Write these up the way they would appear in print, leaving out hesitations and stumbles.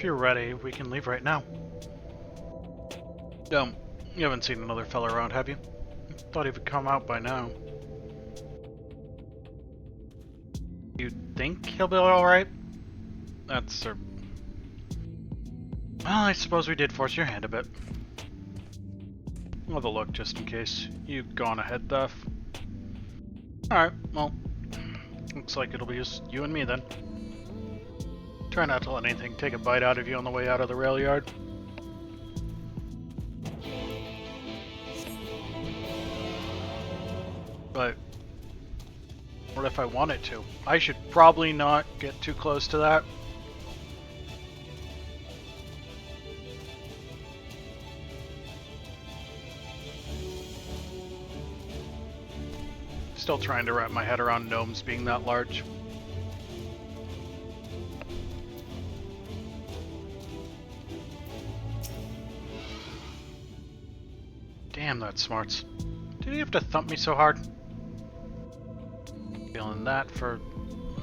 If you're ready, we can leave right now. You haven't seen another fella around, have you? Thought he would come out by now. You think he'll be alright? That's Well, I suppose we did force your hand a bit. I'll have a look just in case you've gone ahead, Duff. Alright, well, looks like it'll be just you and me then. Try not to let anything take a bite out of you on the way out of the rail yard. But what if I wanted to? I should probably not get too close to that. Still trying to wrap my head around gnomes being that large. Damn, that smarts. Did he have to thump me so hard? Feeling that for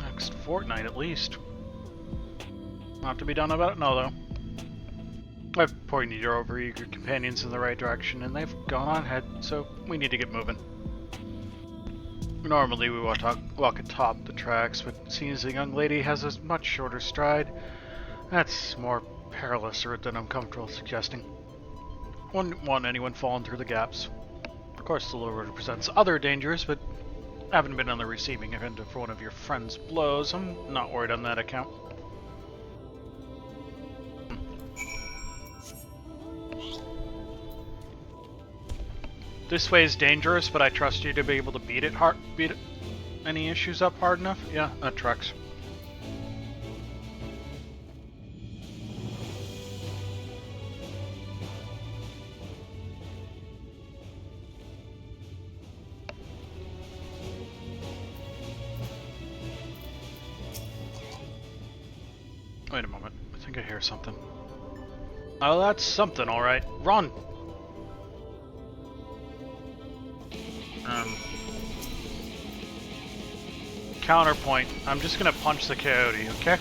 next fortnight at least. Not to be done about it, no though. I've pointed your overeager companions in the right direction and they've gone on ahead, so we need to get moving. Normally we walk atop the tracks, but seeing as the young lady has a much shorter stride, that's more perilous route than I'm comfortable suggesting. Wouldn't want anyone falling through the gaps. Of course the low road presents other dangers, but having been on the receiving end of one of your friend's blows, I'm not worried on that account. This way is dangerous, but I trust you to be able to beat any issues up hard enough? Yeah, that tracks. Wait a moment, I think I hear something. Oh, that's something, alright. Run! Counterpoint. I'm just gonna punch the coyote, okay?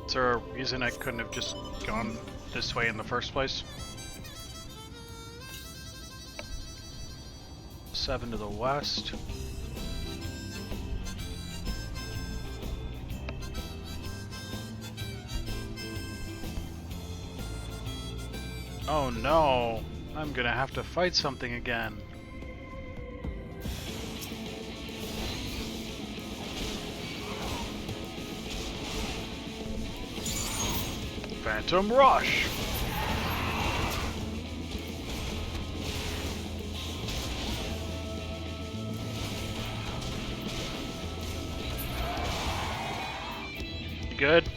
Is there a reason I couldn't have just gone this way in the first place? 7 to the west. Oh no, I'm gonna have to fight something again. Phantom Rush! You good?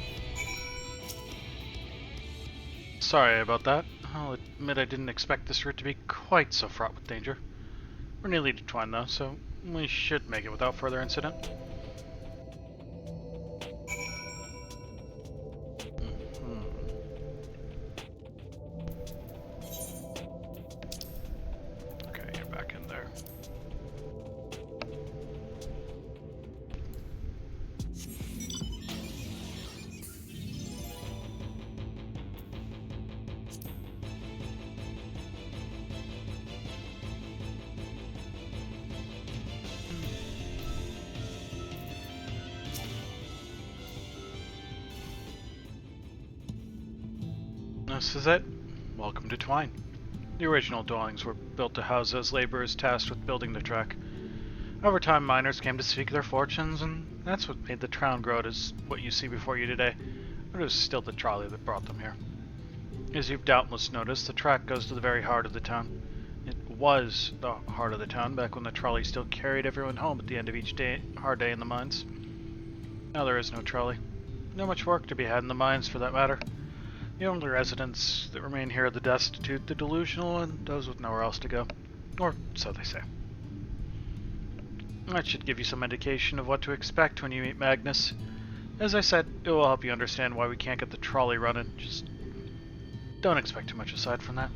Sorry about that. I'll admit I didn't expect this route to be quite so fraught with danger. We're nearly to Twine though, so we should make it without further incident. This is it. Welcome to Twine. The original dwellings were built to house those laborers tasked with building the track. Over time, miners came to seek their fortunes, and that's what made the town grow to what you see before you today. But it was still the trolley that brought them here. As you've doubtless noticed, the track goes to the very heart of the town. It was the heart of the town back when the trolley still carried everyone home at the end of each hard day in the mines. Now there is no trolley. Not much work to be had in the mines, for that matter. The only residents that remain here are the destitute, the delusional, and those with nowhere else to go. Or so they say. That should give you some indication of what to expect when you meet Magnus. As I said, it will help you understand why we can't get the trolley running. Just don't expect too much aside from that.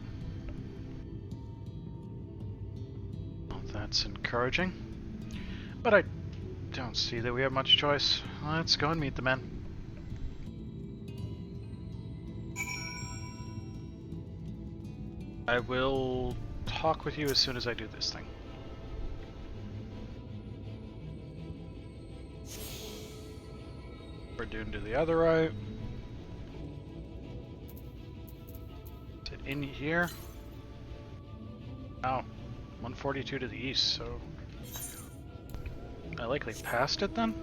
Well, that's encouraging. But I don't see that we have much choice. Let's go and meet the men. I will talk with you as soon as I do this thing. We're due to the other right. Is it in here? Oh, 142 to the east, so I likely passed it then?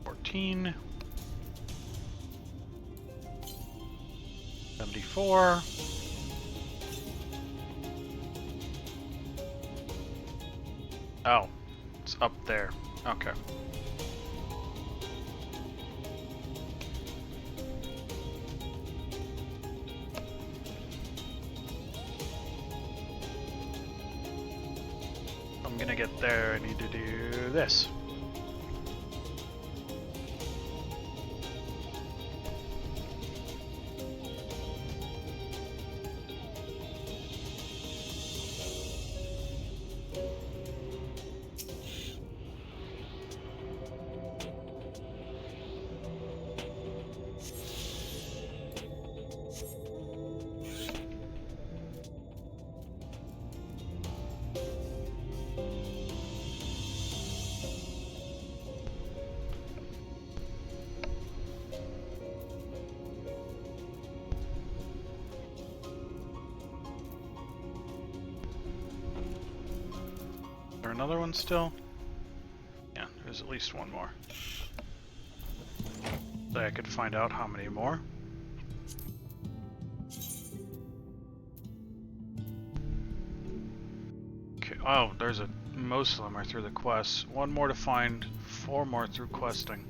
14. 74. Oh, it's up there. Okay. I'm gonna get there. I need to do this. Another one still? Yeah, there's at least one more. So I could find out how many more. Okay, oh, there's a... most of them are through the quests. One more to find, 4 more through questing.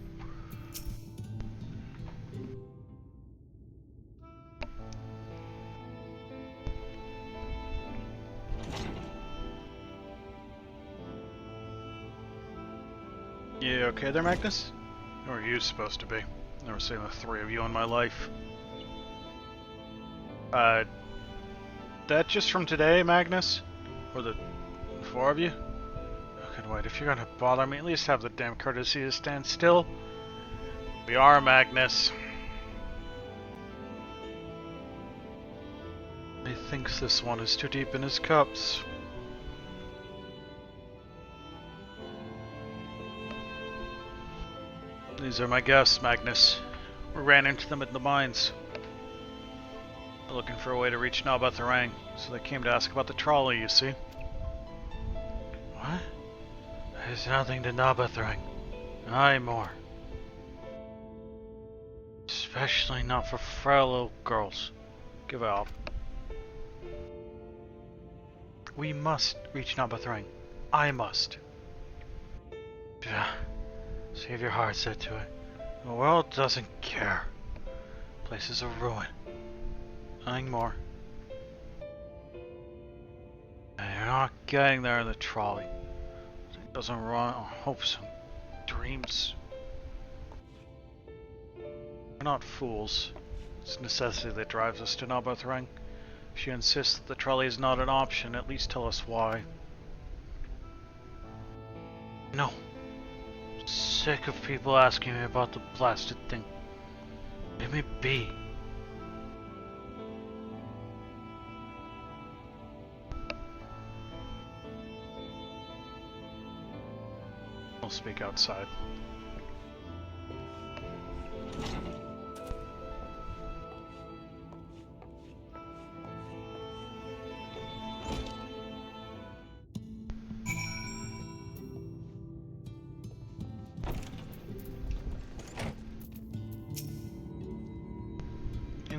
You okay there, Magnus? Or are you supposed to be? Never seen the 3 of you in my life. That just from today, Magnus? Or the 4 of you? Okay, wait, if you're gonna bother me, at least have the damn courtesy to stand still. We are, Magnus. He thinks this one is too deep in his cups. These are my guests, Magnus. We ran into them in the mines. They're looking for a way to reach Nabatharang, so they came to ask about the trolley, you see. What? There's nothing to Nabatharang. Aye, more. Especially not for frail little girls. Give up. We must reach Nabatharang. I must. Yeah. Save your heart, said to it. The world doesn't care. Place is a ruin. Nothing more. And you're not getting there in the trolley. It doesn't run on hopes and dreams. We're not fools. It's necessity that drives us to Nabatharang. If you insist that the trolley is not an option, at least tell us why. No. Sick of people asking me about the blasted thing. Leave me be. I'll speak outside.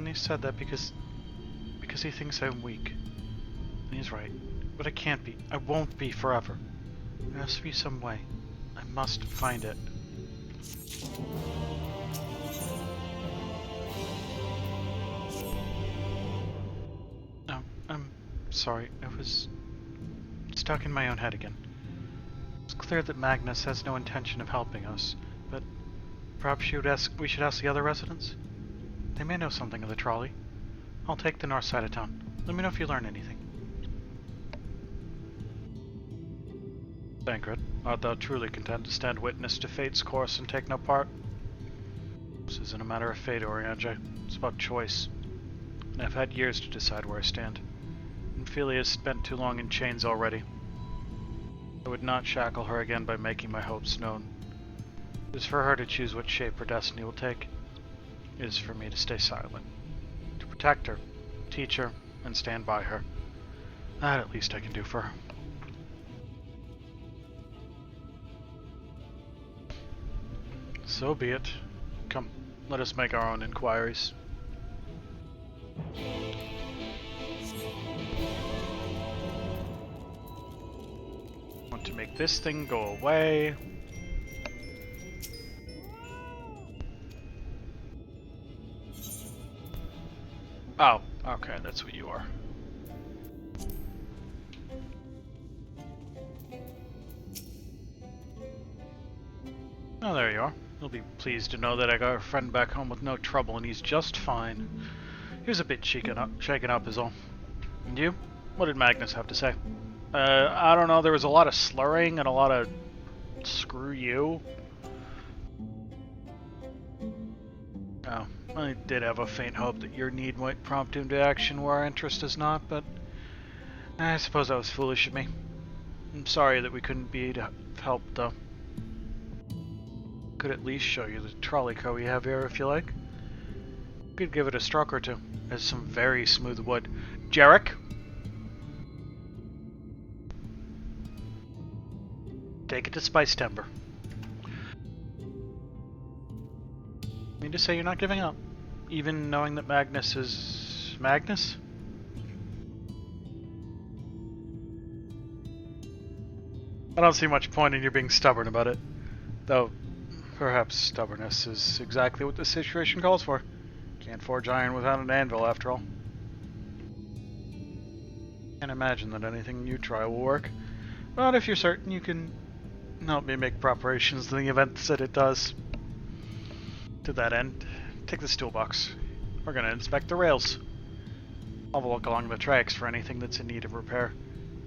He said that because he thinks I'm weak. And he's right. But I can't be. I won't be forever. There has to be some way. I must find it. Oh, I'm sorry. stuck in my own head again. It's clear that Magnus has no intention of helping us, but perhaps we should ask the other residents? They may know something of the trolley. I'll take the north side of town. Let me know if you learn anything. Tancred, art thou truly content to stand witness to fate's course and take no part? This isn't a matter of fate, Oriange. It's about choice. And I've had years to decide where I stand. And Ophelia has spent too long in chains already. I would not shackle her again by making my hopes known. It is for her to choose what shape her destiny will take. It is for me to stay silent. To protect her, teach her, and stand by her. That at least I can do for her. So be it. Come, let us make our own inquiries. Want to make this thing go away. Oh, okay, that's what you are. Oh, there you are. You'll be pleased to know that I got a friend back home with no trouble, and he's just fine. He was a bit shaken up is all. And you? What did Magnus have to say? I don't know, there was a lot of slurring and a lot of screw you. Oh, I did have a faint hope that your need might prompt him to action where our interest is not, but I suppose that was foolish of me. I'm sorry that we couldn't be to help, though. Could at least show you the trolley car we have here if you like. Could give it a stroke or two. There's some very smooth wood. Jarek? Take it to Spice Timber. Mean to say you're not giving up? Even knowing that Magnus is... Magnus? I don't see much point in you being stubborn about it. Though, perhaps stubbornness is exactly what the situation calls for. Can't forge iron without an anvil, after all. Can't imagine that anything you try will work. But if you're certain, you can help me make preparations in the event that it does. To that end, take this toolbox. We're gonna inspect the rails. I'll have a look along the tracks for anything that's in need of repair.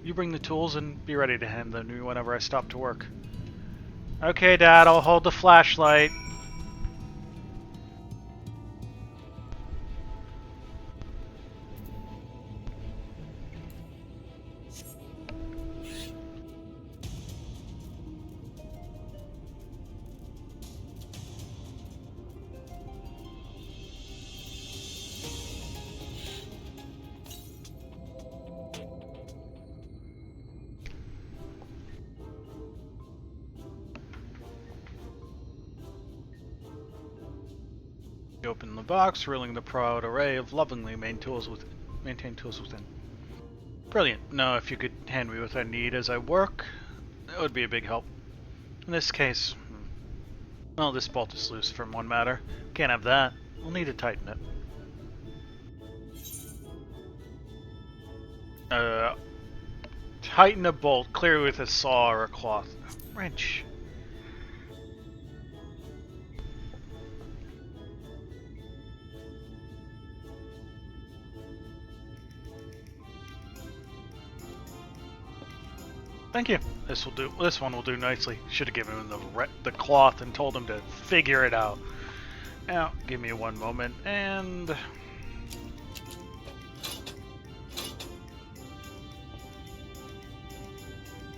You bring the tools and be ready to hand them to me whenever I stop to work. Okay, Dad, I'll hold the flashlight. You open the box, revealing the proud array of lovingly maintained tools within. Brilliant. Now, if you could hand me what I need as I work, that would be a big help. In this case, well, this bolt is loose from one matter. Can't have that. We'll need to tighten it. Tighten a bolt, clearly with a saw or a cloth. Wrench. Thank you. This will do. This one will do nicely. Should have given him the cloth and told him to figure it out. Now, give me one moment and.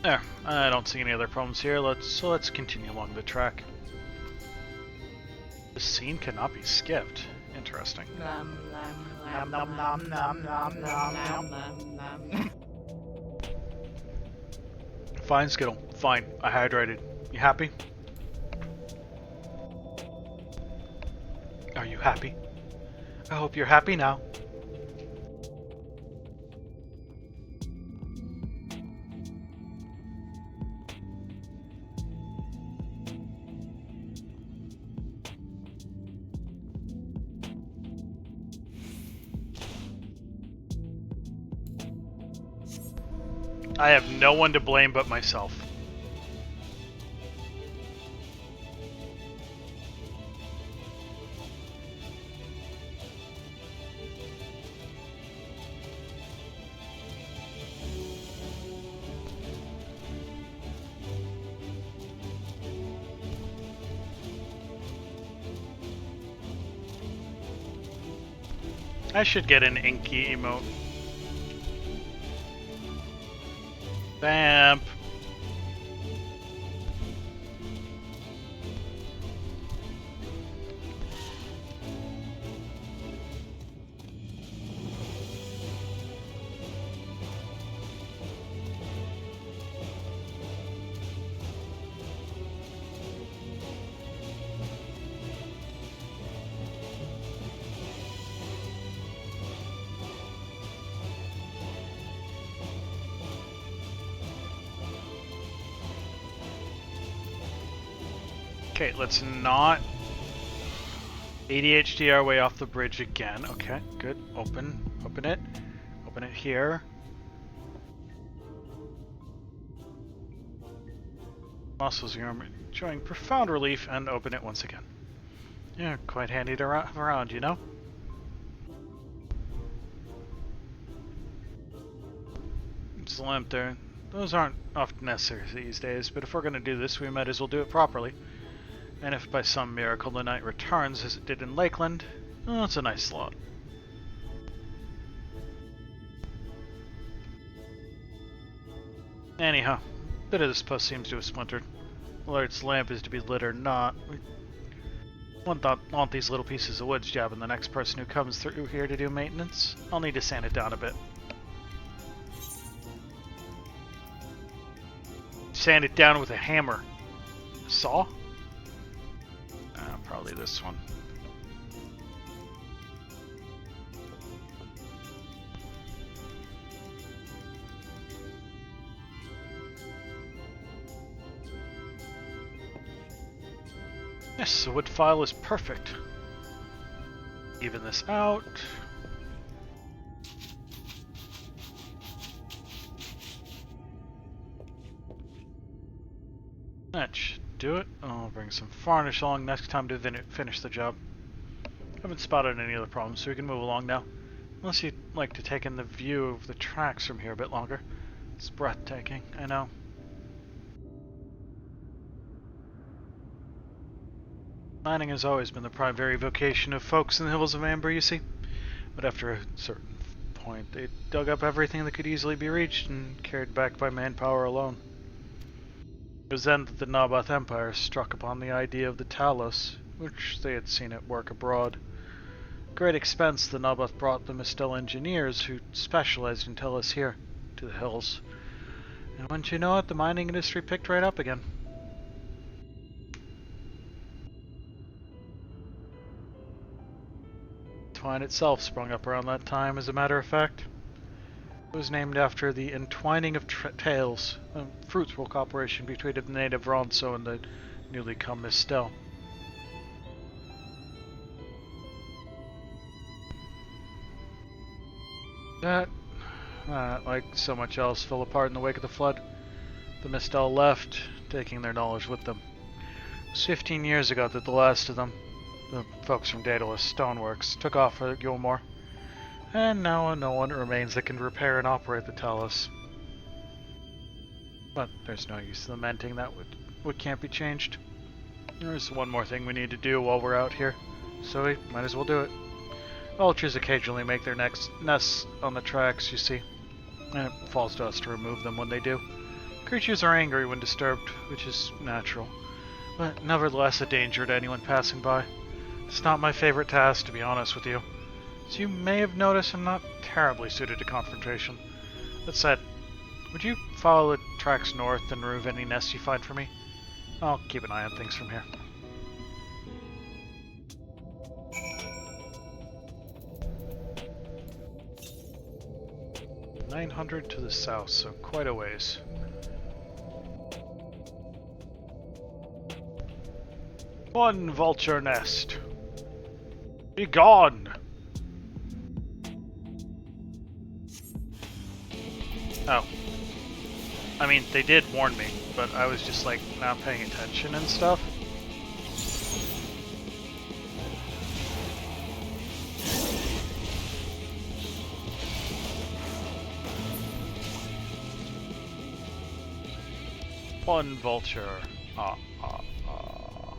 There. I don't see any other problems here. Let's continue along the track. This scene cannot be skipped. Interesting. Fine, Skittle. Fine. I hydrated. You happy? Are you happy? I hope you're happy now. I have no one to blame but myself. I should get an inky emote. Vamp. Okay, let's not ADHD our way off the bridge again. Okay, good. Open it. Open it here. Muscles are showing profound relief, and open it once again. Yeah, quite handy to have around, you know? It's a lamp there. Those aren't often necessary these days, but if we're going to do this, we might as well do it properly. And if by some miracle the night returns as it did in Lakeland, well, it's a nice slot. Anyhow, a bit of this post seems to have splintered. Whether its lamp is to be lit or not, we want these little pieces of wood jabbing the next person who comes through here to do maintenance. I'll need to sand it down a bit. Sand it down with a hammer. A saw? Probably this one. Yes, the wood file is perfect. Even this out. That should do it. I'll bring some varnish along next time to finish the job. Haven't spotted any other problems, so we can move along now. Unless you'd like to take in the view of the tracks from here a bit longer. It's breathtaking, I know. Mining has always been the primary vocation of folks in the Hills of Amber, you see. But after a certain point, they dug up everything that could easily be reached and carried back by manpower alone. It was then that the Naboth Empire struck upon the idea of the Talos, which they had seen at work abroad. At great expense, the Naboth brought the Mistel engineers, who specialized in Talos here, to the hills. And wouldn't you know it, the mining industry picked right up again. Twine itself sprung up around that time, as a matter of fact. It was named after the entwining of tales, a fruitful cooperation between the native Ronso and the newly come Mistel. That, like so much else, fell apart in the wake of the flood. The Mistel left, taking their knowledge with them. It was 15 years ago that the last of them, the folks from Daedalus Stoneworks, took off for Gilmore. And now no one remains that can repair and operate the Talos. But there's no use lamenting that what can't be changed. There's one more thing we need to do while we're out here, so we might as well do it. Vultures occasionally make their nests on the tracks, you see, and it falls to us to remove them when they do. Creatures are angry when disturbed, which is natural, but nevertheless a danger to anyone passing by. It's not my favorite task, to be honest with you. As you may have noticed, I'm not terribly suited to confrontation. That said, would you follow the tracks north and remove any nests you find for me? I'll keep an eye on things from here. $900 to the south, so quite a ways. One vulture nest. Be gone! Oh. I mean, they did warn me, but I was just like not paying attention and stuff. One vulture. Ah, ah, ah.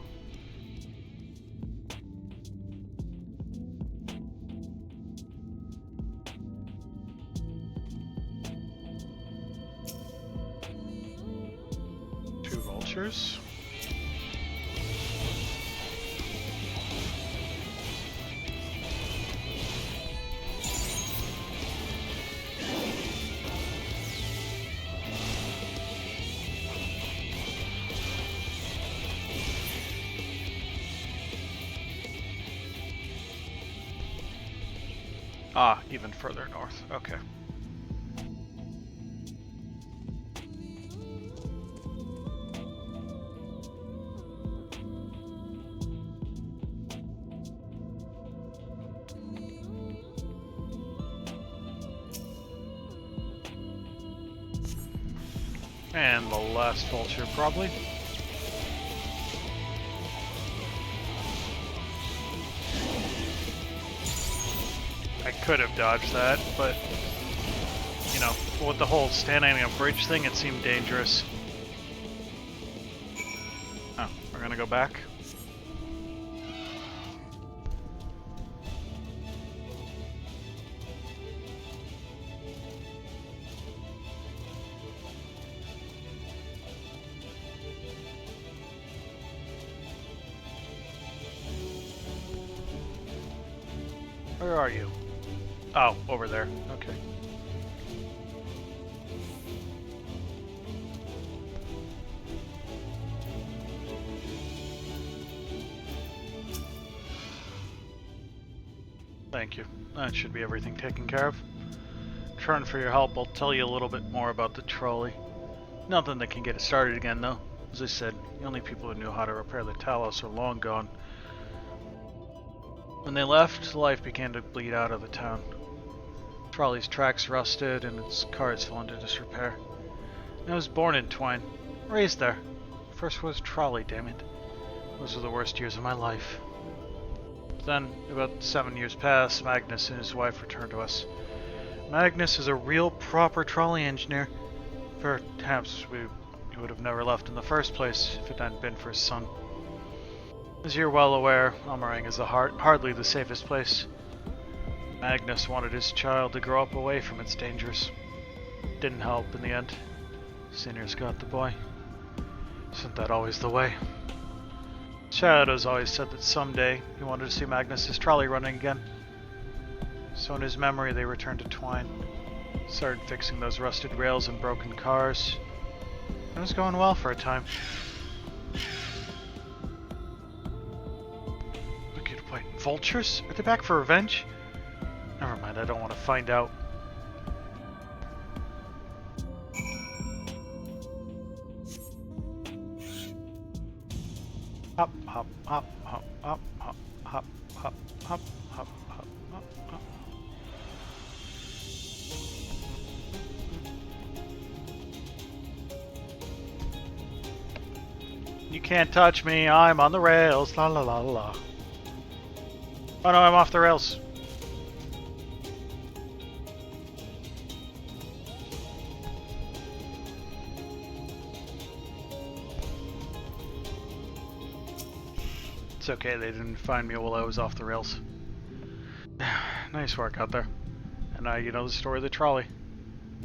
Two vultures. Ah, even further north. Okay. And the last vulture, probably. I could have dodged that, but, you know, with the whole standing on a bridge thing, it seemed dangerous. Oh, we're gonna go back? Where are you? Oh, over there. Okay. Thank you. That should be everything taken care of. Trying for your help, I'll tell you a little bit more about the trolley. Nothing that can get it started again, though. As I said, the only people who knew how to repair the Talos are long gone. When they left, life began to bleed out of the town. Trolley's tracks rusted and its cars fell into disrepair. I was born in Twine, raised there. First was trolley, damn it. Those were the worst years of my life. Then, about 7 years passed, Magnus and his wife returned to us. Magnus is a real proper trolley engineer. Perhaps we would have never left in the first place if it hadn't been for his son. As you're well aware, Amarang is hardly the safest place. Magnus wanted his child to grow up away from its dangers. Didn't help in the end. Sinners got the boy. Isn't that always the way? Shadows always said that someday he wanted to see Magnus's trolley running again. So in his memory they returned to Twine. Started fixing those rusted rails and broken cars. It was going well for a time. Wait, vultures? Are they back for revenge? Never mind, I don't want to find out. Hop, hop, hop, hop, hop, hop, hop, hop, hop, hop, hop, hop, hop. You can't touch me, I'm on the rails, la la la la. Oh no, I'm off the rails. It's okay, they didn't find me while I was off the rails. Nice work out there. And now you know the story of the trolley.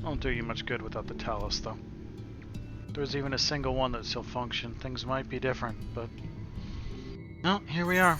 Won't do you much good without the Talos, though. If there was even a single one that still functioned, things might be different, but... well, here we are.